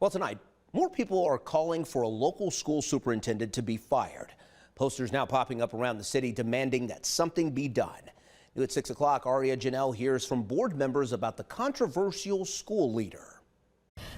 Well, tonight, more people are calling for a local school superintendent to be fired. Posters now popping up around the city demanding that something be done. New at 6 o'clock, Aria Janelle hears from board members about the controversial school leader.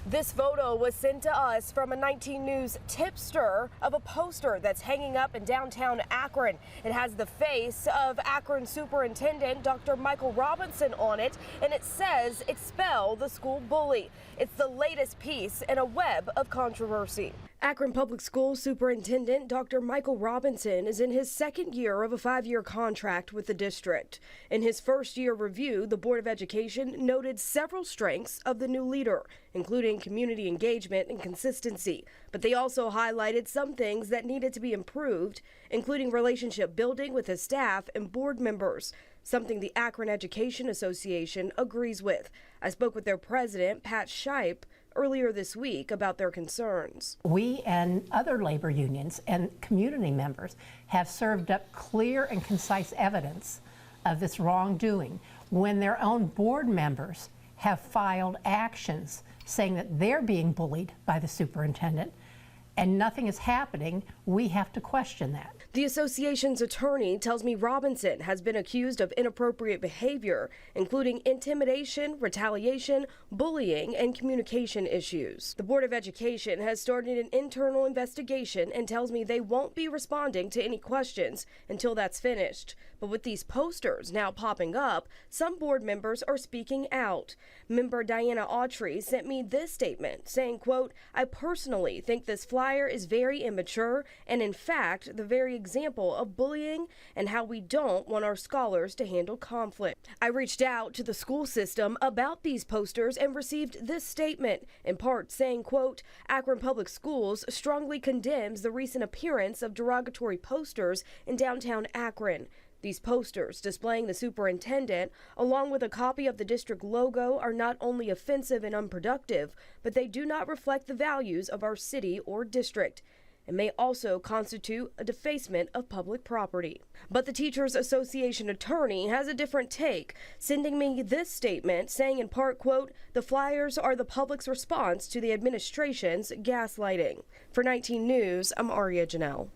This photo was sent to us from a 19 News tipster of a poster that's hanging up in downtown Akron. It has the face of Akron Superintendent Dr. Michael Robinson on it, and it says, "Expel the school bully." It's the latest piece in a web of controversy. Akron Public Schools Superintendent Dr. Michael Robinson is in his second year of a 5-year contract with the district. In his first-year review, the Board of Education noted several strengths of the new leader, including community engagement and consistency. But they also highlighted some things that needed to be improved, including relationship building with his staff and board members, something the Akron Education Association agrees with. I spoke with their president, Pat Shipe, earlier this week about their concerns. We and other labor unions and community members have served up clear and concise evidence of this wrongdoing when their own board members have filed actions saying that they're being bullied by the superintendent and nothing is happening. We have to question that. The association's attorney tells me Robinson has been accused of inappropriate behavior, including intimidation, retaliation, bullying, and communication issues. The Board of Education has started an internal investigation and tells me they won't be responding to any questions until that's finished. But with these posters now popping up, some board members are speaking out. Member Diana Autry sent me this statement saying, quote, "I personally think this flyer is very immature and in fact the very example of bullying and how we don't want our scholars to handle conflict." I reached out to the school system about these posters and received this statement, in part saying, quote, "Akron Public Schools strongly condemns the recent appearance of derogatory posters in downtown Akron. These posters displaying the superintendent, along with a copy of the district logo, are not only offensive and unproductive, but they do not reflect the values of our city or district, and may also constitute a defacement of public property." But the Teachers Association attorney has a different take, sending me this statement saying in part, quote, "The flyers are the public's response to the administration's gaslighting." For 19 News, I'm Aria Janelle.